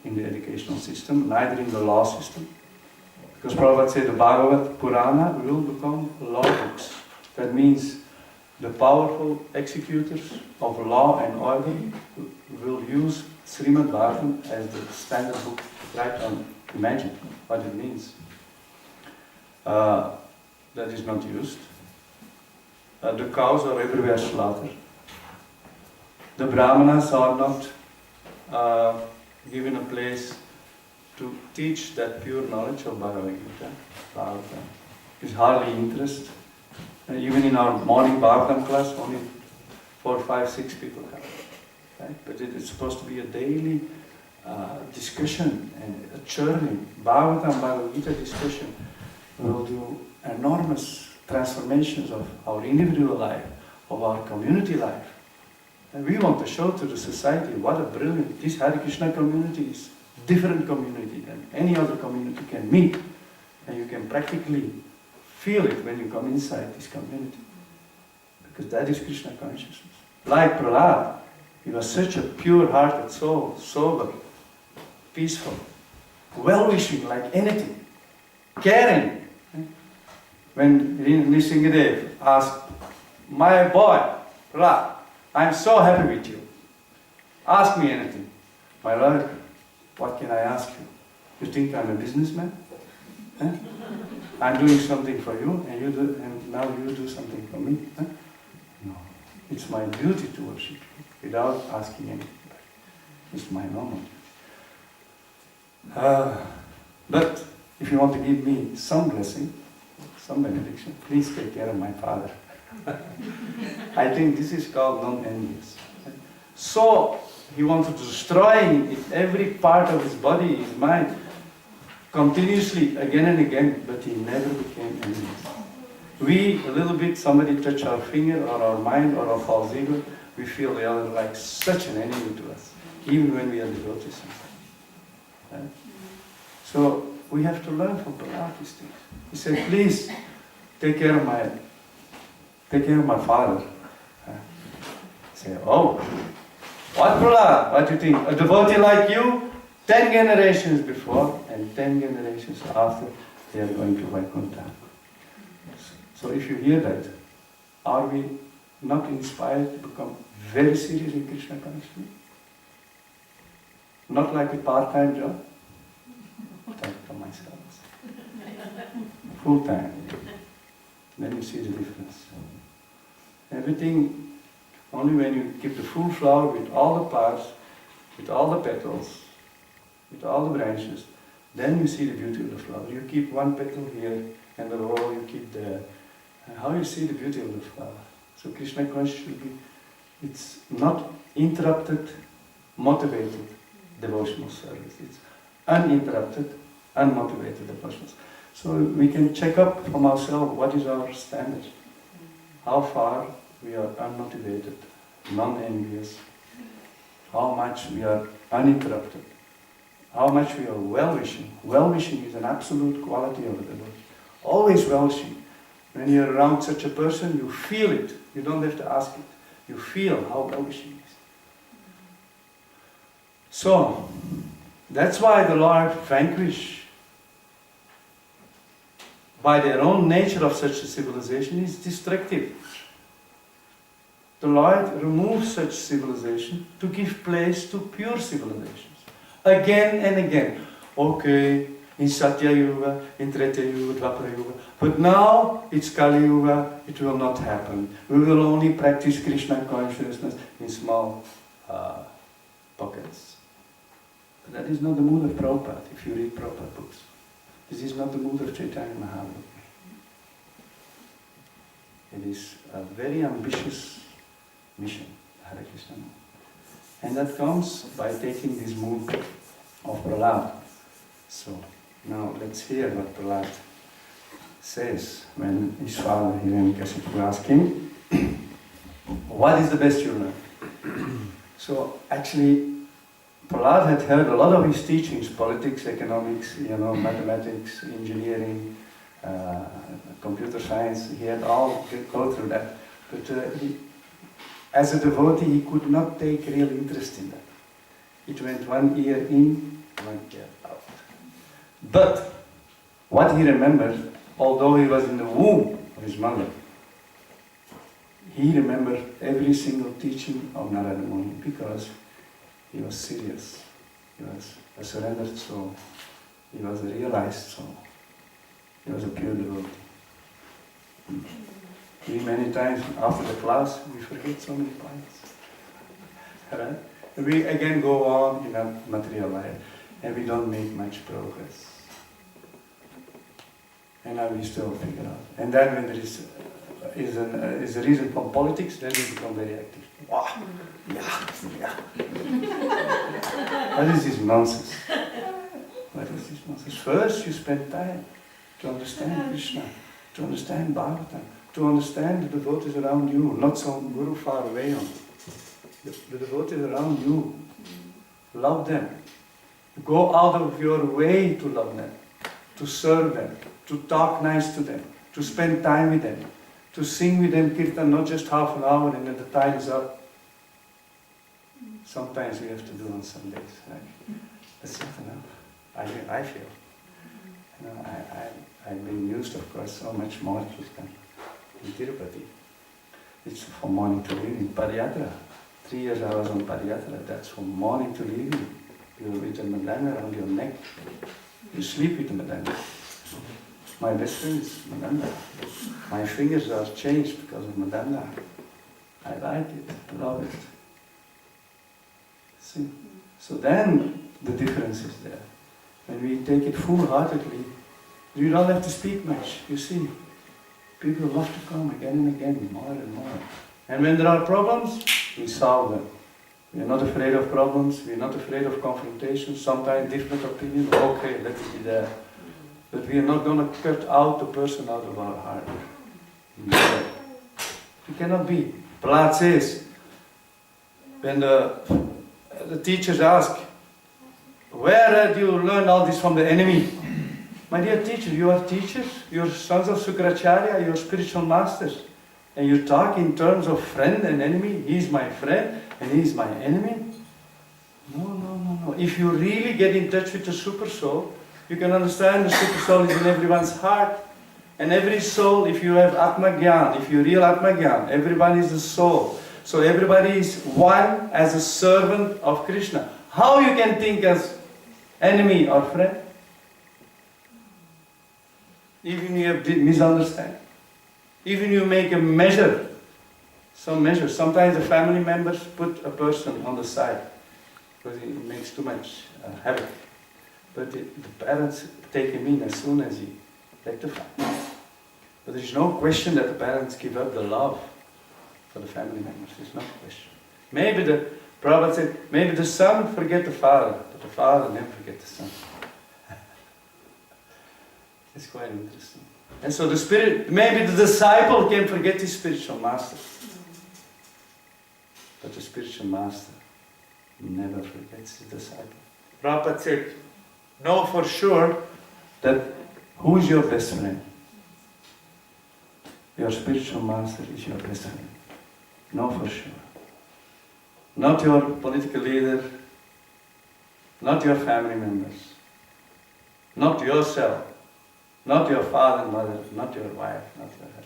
in the educational system, neither in the law system. Because Prabhupada said the Bhagavad Purana will become law books. That means the powerful executors of law and order will use Srimad Bhagavatam as the standard book to write on. Imagine what it means. That is not used. The cows are everywhere slaughtered. The Brahmanas are not given a place to teach that pure knowledge of Bhagavad Gita. Bhagavatam. There's hardly interest. Even in our morning Bhagavatam class, only 4, 5, 6 people come. Right? But it is supposed to be a daily discussion and a churning. Bhagavatam, Bhagavad Gita discussion will do enormous transformations of our individual life, of our community life. And we want to show to the society what a brilliant, this Hare Krishna community is different community than any other community can meet. And you can practically feel it when you come inside this community. Because that is Krishna consciousness. Like Prahlad, he was such a pure-hearted soul, sober, peaceful, well-wishing like anything, caring. When Nrsingadev asked, my boy, Prahlad, I'm so happy with you. Ask me anything. My Lord, what can I ask you? You think I'm a businessman? Huh? I'm doing something for you, and now you do something for me. Huh? No, it's my duty to worship you without asking anything back. It's my normal duty. But if you want to give me some blessing, some benediction, please take care of my father. I think this is called non-envious. So he wanted to destroy in every part of his body, his mind, continuously, again and again, but he never became envious. We, a little bit, somebody touch our finger or our mind or our false ego, we feel the other like such an enemy to us, even when we are devotees. Right? So we have to learn from Prahlad these things. He said, please, take care of my father. Say, oh, what Prahlad? What do you think? A devotee like you, 10 generations before and 10 generations after, they are going to Vaikuntha. So if you hear that, are we not inspired to become very serious in Krishna consciousness? Not like a part-time job? Talk to myself. Full-time. Then you see the difference. Everything, only when you keep the full flower with all the parts, with all the petals, with all the branches, then you see the beauty of the flower. You keep one petal here, and the roll you keep there. And how you see the beauty of the flower? So Krishna consciousness should be, it's not interrupted, motivated devotional service. It's uninterrupted, unmotivated devotional service. So we can check up from ourselves what is our standard. How far we are unmotivated, non-envious, how much we are uninterrupted, how much we are well-wishing. Well-wishing is an absolute quality of the devotee. Always well-wishing. When you're around such a person, you feel it. You don't have to ask it. You feel how well-wishing it is. So, that's why the Lord vanquished, by their own nature of such a civilization, is destructive. The Lord removes such civilization to give place to pure civilizations. Again and again. Okay, in Satya Yuga, in Treta Yuga, Dvapara Yuga. But now it's Kali Yuga, it will not happen. We will only practice Krishna consciousness in small pockets. But that is not the mood of Prabhupada, if you read Prabhupada books. This is not the mood of Chaitanya Mahaprabhu. It is a very ambitious mission, Hare Krishna. And that comes by taking this mood of Prahlad. So, now let's hear what Prahlad says when his father Hiranyakashipu asked him, what is the best you learn? So, actually, Prahlad had heard a lot of his teachings, politics, economics, mathematics, engineering, computer science. He had all go through that. But as a devotee, he could not take real interest in that. It went one ear in, don't care about. But what he remembered, although he was in the womb of his mother, he remembered every single teaching of Narada Muni because he was serious. He was a surrendered soul. He was a realized soul. He was a pure devotee. We many times after the class we forget so many points. Right? We again go on in a material life and we don't make much progress. And now we still figure out. And then when there is a reason for politics, then we become very active. Wow. Yeah. What is this nonsense? What is this nonsense? First you spend time to understand Krishna, to understand Bhagavatam, to understand the devotees around you, not some guru far away on. The devotees around you. Love them. Go out of your way to love them, to serve them, to talk nice to them, to spend time with them, to sing with them kirtan, not just half an hour and then the time is up. Sometimes we have to do on Sundays, right? That's not enough. I feel. You know, I've been used, of course, so much more kirtan in Tirupati. It's from morning to evening. Padayatra. 3 years I was on Padayatra. That's from morning to evening. You're with a madonna around your neck. You sleep with a madonna. My best friend is madonna. My fingers are changed because of madonna. I like it, I love it. See? So then the difference is there. When we take it full-heartedly, you don't have to speak much, you see. People love to come again and again, more and more. And when there are problems, we solve them. We are not afraid of problems, we are not afraid of confrontation, sometimes different opinions, okay, let it be there. But we are not going to cut out the person out of our heart. No. It cannot be. Prahlad says, when the teachers ask, where do you learn all this from the enemy? My dear teacher, you are teachers, you are sons of Sukracharya, you are spiritual masters. And you talk in terms of friend and enemy. He is my friend and he is my enemy. No. If you really get in touch with the super soul, you can understand the super soul is in everyone's heart. And every soul, if you have Atma Gyan, if you real Atma Gyan, everybody is a soul. So everybody is one as a servant of Krishna. How you can think as enemy or friend? Even you have misunderstand. Even you make a measure, some measure. Sometimes the family members put a person on the side because he makes too much havoc. But the parents take him in as soon as he rectifies. But there is no question that the parents give up the love for the family members. There's no question. Maybe the Prabhupada said, maybe the son forget the father, but the father never forget the son. It's quite interesting. And so the spirit, maybe the disciple can forget his spiritual master. But the spiritual master never forgets his disciple. Prabhupada said, know for sure that who is your best friend? Your spiritual master is your best friend. Know for sure. Not your political leader, not your family members, not yourself. Not your father and mother, not your wife, not your husband.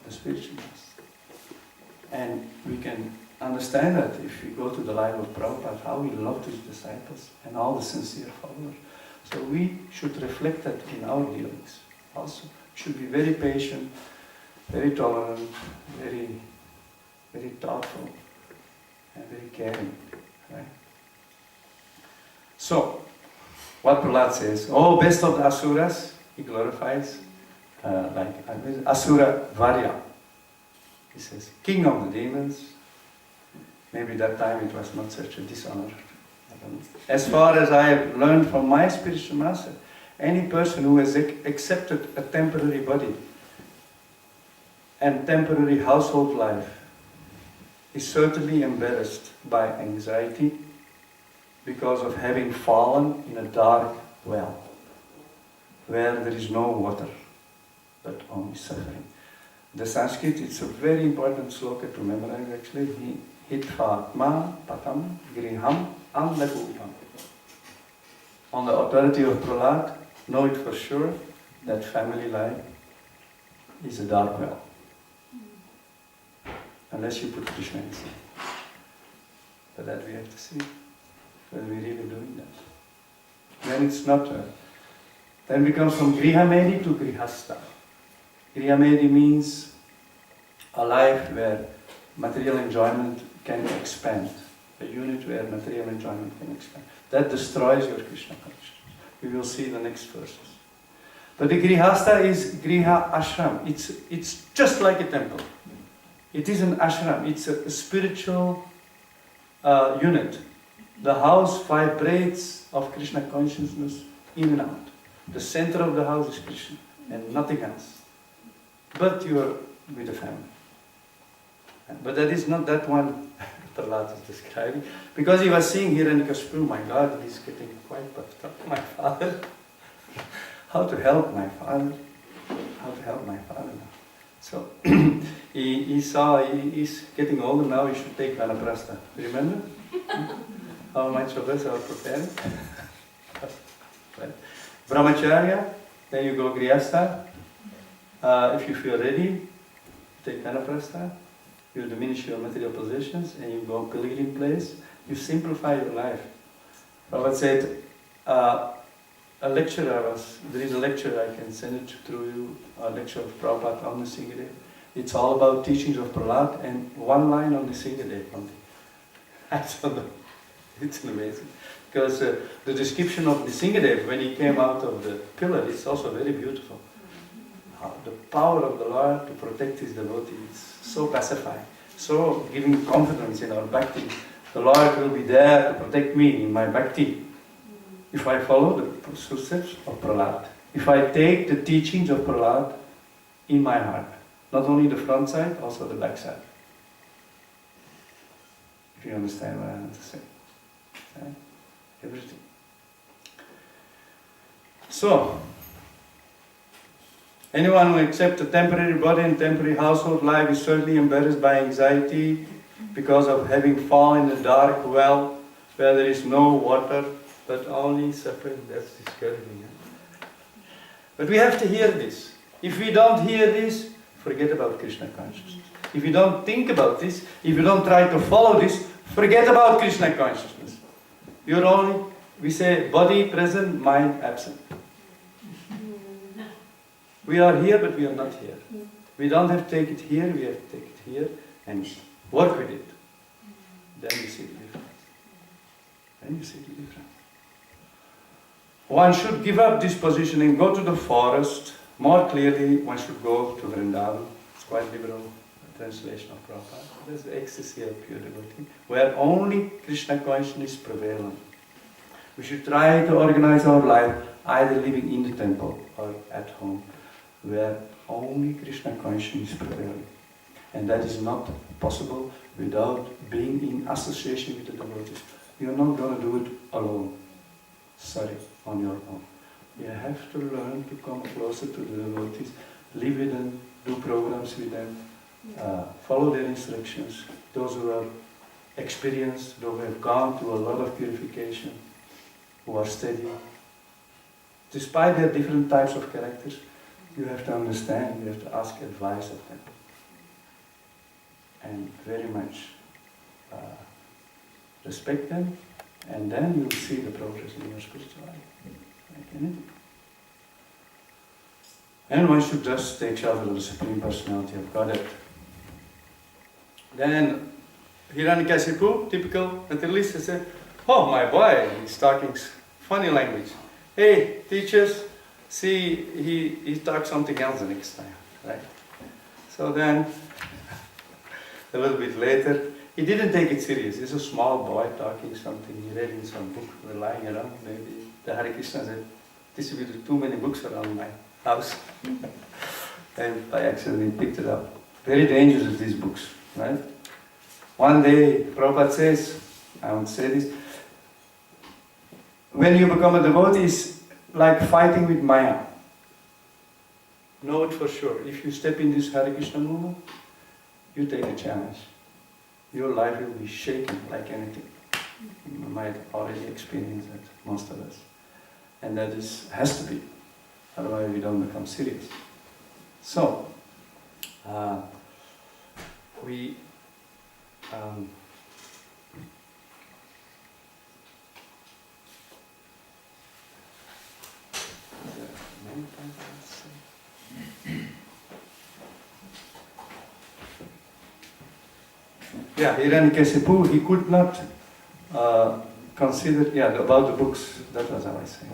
The spiritual master. And we can understand that if we go to the life of Prabhupada, how he loved his disciples and all the sincere followers. So we should reflect that in our dealings. Also, we should be very patient, very tolerant, very, very thoughtful, and very caring. Right? So, what Prahlad says, oh, best of the Asuras, he glorifies, Asura Varya. He says, king of the demons. Maybe that time it was not such a dishonor. I don't know. As far as I have learned from my spiritual master, any person who has accepted a temporary body and temporary household life is certainly embarrassed by anxiety, because of having fallen in a dark well, where there is no water, but only suffering. The Sanskrit, it's a very important sloka to memorize actually. Hitvatma patam griham andakupam. on the authority of Prahlad, know it for sure that family life is a dark well. Unless you put Krishna inside. But that we have to see whether we're really doing that. Then it's not, then we come from Grihamedi to Grihastha. Grihamedi means a life where material enjoyment can expand. A unit where material enjoyment can expand. That destroys your Krishna consciousness. We will see the next verses. But the Grihastha is Griha Ashram. It's just like a temple. It is an ashram. It's a spiritual unit. The house vibrates of Krishna consciousness in and out. The center of the house is Krishna and nothing else. But you are with the family. But that is not that one Prahlad is describing. Because he was seeing Hiranyakashipu, my God, he's getting quite puffed up. My father. How to help my father? How to help my father now? So, he saw, he's getting older now, he should take Vanaprastha. Remember? How much of us are preparing? Right. Brahmacharya, then you go Grihastha. If you feel ready, take Vanaprastha. You diminish your material possessions and you go pilgrim place. You simplify your life. Prabhupada said, there is a lecture, I can send it through you, a lecture of Prabhupada on Nrsingadev. It's all about teachings of Prahlad and one line on Nrsingadev only. I don't know. It's amazing. Because the description of Nrsingadev when he came out of the pillar is also very beautiful. The power of the Lord to protect his devotees, so pacifying, so giving confidence in our bhakti. The Lord will be there to protect me in my bhakti. If I follow the footsteps of Prahlad, if I take the teachings of Prahlad in my heart, not only the front side, also the back side. If you understand what I want to say. Okay? Everything. So, anyone who accepts a temporary body and temporary household life is certainly embarrassed by anxiety because of having fallen in a dark well where there is no water, but only suffering. That's discouraging. But we have to hear this. If we don't hear this, forget about Krishna consciousness. If you don't think about this, if you don't try to follow this, forget about Krishna consciousness. You're only, we say, body present, mind absent. We are here, but we are not here. We don't have to take it here, we have to take it here and work with it. Then you see the difference. Then you see the difference. One should give up this position and go to the forest. More clearly, one should go to Vrindavan. It's quite liberal translation of Prabhupada. There's the ecstasy of pure devotee, where only Krishna consciousness is prevalent. We should try to organize our life either living in the temple or at home, where only Krishna consciousness is prevalent. And that is not possible without being in association with the devotees. You're not going to do it alone. Sorry, on your own. You have to learn to come closer to the devotees, live with them, do programs with them, follow their instructions. Those who are experienced, those who have gone through a lot of purification, who are steady. Despite their different types of characters, you have to understand, you have to ask advice of them. And very much respect them, and then you'll see the progress in your spiritual life. Like anything. And one should just take shelter of the Supreme Personality of Godhead. Then Hiranyakashipu, typical materialist, said, "Oh, my boy, he's talking funny language. Hey, teachers, see, he talks something else the next time, right?" So then, a little bit later, he didn't take it serious. He's a small boy talking something he read in some book, lying around. Maybe the Hare Krishna had distributed too many books around my house. And by accident he picked it up. Very dangerous, these books, right? One day, Prabhupada says, I won't say this, when you become a devotee, it's like fighting with Maya. Know it for sure. If you step in this Hare Krishna movement, you take a challenge. Your life will be shaken like anything. You might already experience that, most of us. And that has to be, otherwise we don't become serious. So, we yeah, Hiranyakasipu, he could not consider, about the books, that was how I say,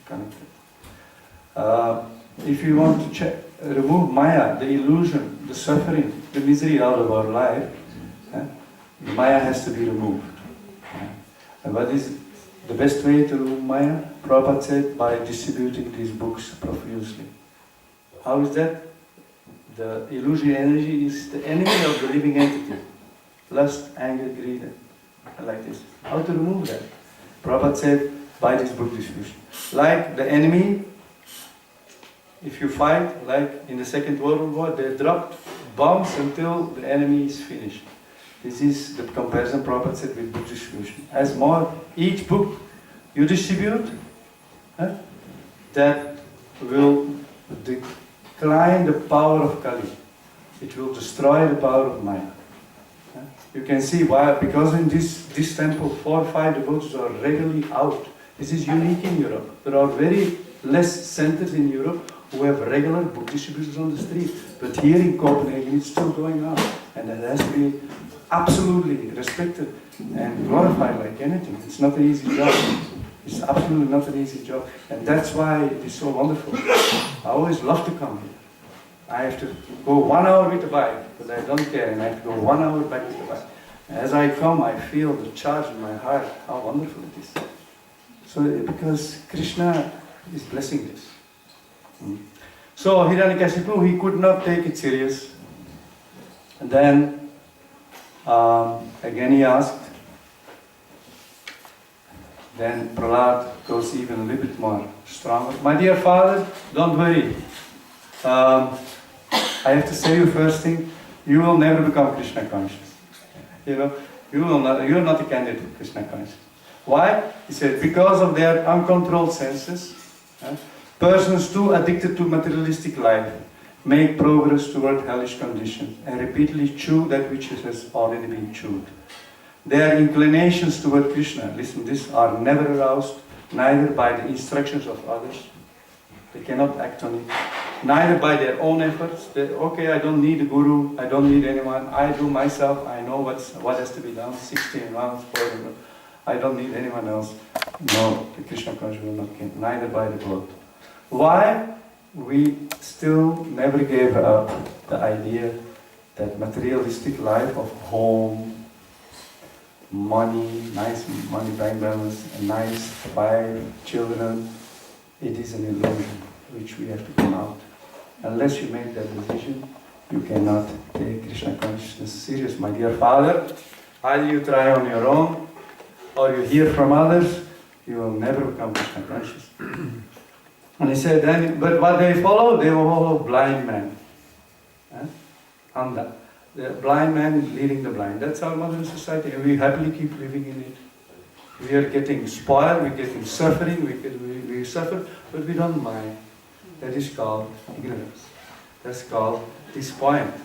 connected. If you want to remove Maya, the illusion, the suffering, the misery out of our life, the Maya has to be removed. And what is the best way to remove Maya? Prabhupada said, by distributing these books profusely. How is that? The illusory energy is the enemy of the living entity. Lust, anger, greed, and like this. How to remove that? Prabhupada said, by this book distribution. Like the enemy, if you fight, like in the Second World War, they dropped bombs until the enemy is finished. This is the comparison Prabhupada said with book distribution. As more, each book you distribute, that will decline the power of Kali. It will destroy the power of Maya. You can see why, because in this temple 4 or 5 devotees are regularly out. This is unique in Europe. There are very less centers in Europe who have regular book distributors on the street. But here in Copenhagen it's still going on. And that has to be absolutely respected and glorified like anything. It's not an easy job. It's absolutely not an easy job. And that's why it is so wonderful. I always love to come here. I have to go 1 hour with the bike, but I don't care, and I have to go 1 hour back with the bike. As I come, I feel the charge in my heart, how wonderful it is. So, because Krishna is blessing this. So, Hiranyakasipu, he could not take it serious. And then, again he asked. Then Prahlad goes even a little bit more stronger. My dear father, don't worry. I have to say you first thing, you will never become Krishna conscious. You know, you are not a candidate for Krishna conscious. Why? He said, because of their uncontrolled senses, persons too addicted to materialistic life make progress toward hellish conditions and repeatedly chew that which has already been chewed. Their inclinations toward Krishna, listen, these are never aroused, neither by the instructions of others. They cannot act on it. Neither by their own efforts. Okay, I don't need a guru, I don't need anyone, I do myself, I know what has to be done, 16 rounds, I don't need anyone else. No, the Krishna consciousness will not come, neither by the Lord. Why? We still never gave up the idea that materialistic life of home, money, nice money bank balance, a nice wife, children, it is an illusion which we have to come out. Unless you make that decision, you cannot take Krishna consciousness serious. My dear father, either you try on your own, or you hear from others, you will never become Krishna conscious. And he said, then, but what they follow blind men. Anda. The blind man leading the blind. That's our modern society, and we happily keep living in it. We are getting spoiled, we're getting suffering, we suffer, but we don't mind. That is called ignorance. That's called disappointment.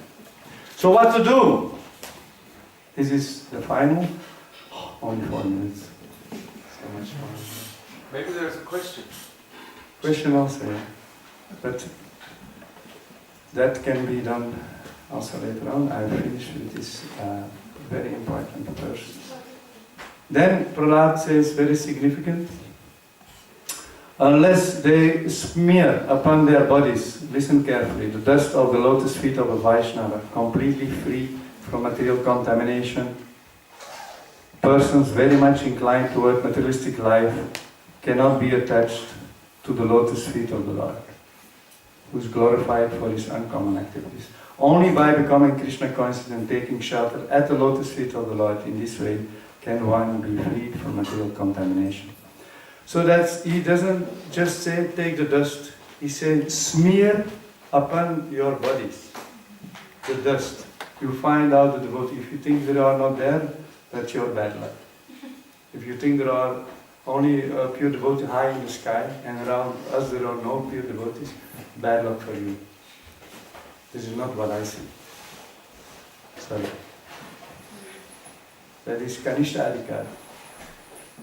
So what to do? This is the final. Only 4 minutes. So much fun. Maybe there's a question. Question also, yeah. But that can be done also later on. I finish with this very important person. Then Prahlad says, very significant, unless they smear upon their bodies, listen carefully, the dust of the lotus feet of a Vaishnava, completely free from material contamination, persons very much inclined toward materialistic life cannot be attached to the lotus feet of the Lord, who is glorified for his uncommon activities. Only by becoming Krishna conscious and taking shelter at the lotus feet of the Lord in this way can one be freed from material contamination. So he doesn't just say take the dust, he said smear upon your bodies the dust. You find out the devotee. If you think they are not there, that's your bad luck. If you think there are only a pure devotee high in the sky, and around us there are no pure devotees, bad luck for you. This is not what I see. Sorry. That is Kanishta Adhikari,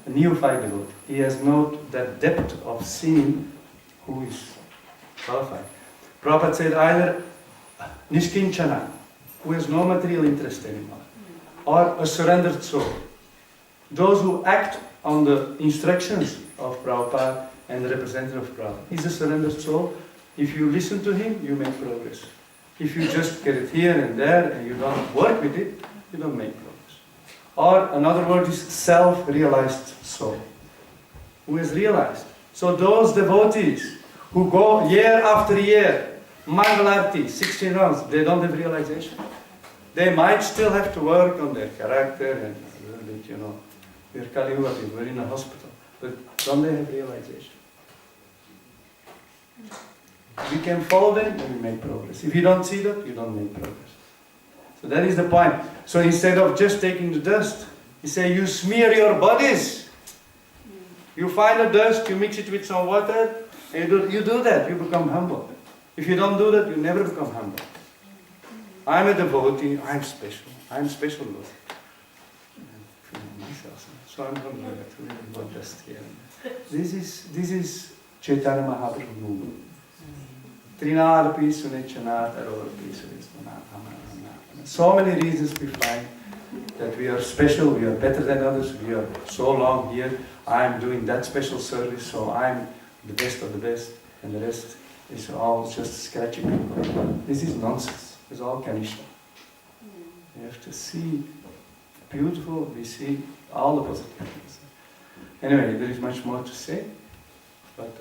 a neophyte devotee. He has not that depth of seeing who is qualified. Prabhupada said either Nishkinchana, who has no material interest anymore, or a surrendered soul. Those who act on the instructions of Prabhupada and the representative of Prabhupada. He's a surrendered soul. If you listen to him, you make progress. If you just get it here and there and you don't work with it, you don't make progress. Or another word is self-realized soul. Who is realized. So those devotees who go year after year, Mangalarti, 16 rounds, they don't have realization. They might still have to work on their character and a little bit, we're Kali Yuga, we're in a hospital. But don't they have realization? We can follow them and we make progress. If you don't see that, you don't make progress. So that is the point. So instead of just taking the dust, you say you smear your bodies. You find the dust, you mix it with some water, and you do that, you become humble. If you don't do that, you never become humble. I'm a devotee, I'm special Lord. So I'm humble about dust here. This is Chaitanya Mahaprabhu movement. Trinadapi Sunechanat Arodapi Sunechanat. So many reasons we find that we are special, we are better than others, we are so long here, I'm doing that special service, so I'm the best of the best, and the rest is all just scratching people. This is nonsense. It's all Kanishta. You have to see beautiful, we see all the positive things. Anyway, there is much more to say, but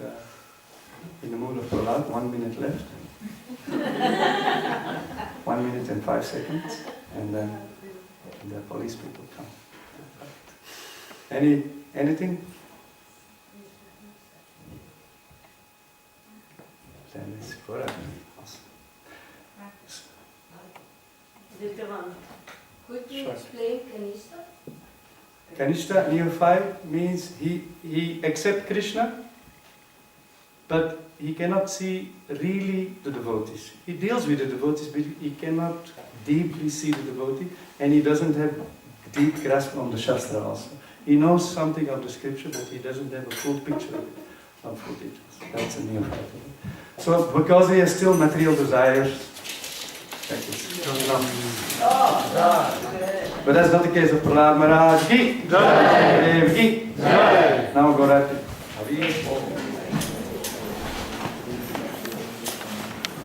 in the mood of Prahlad, 1 minute left. 1 minute and 5 seconds, and then the police people come. Anything? Then it's correct. Could you Sure. explain Kanishta? Kanishta, neophyte, means he accepts Krishna, but he cannot see really the devotees. He deals with the devotees, but he cannot deeply see the devotee, and he doesn't have deep grasp on the Shastra also. He knows something of the scripture, but he doesn't have a full picture of it, not full details. That's a neophyte. So, because he has still material desires, that is not enough. But that's not the case of Prahlad Maharaj ki. Jai. Ki. Jai. Now go right to Hari.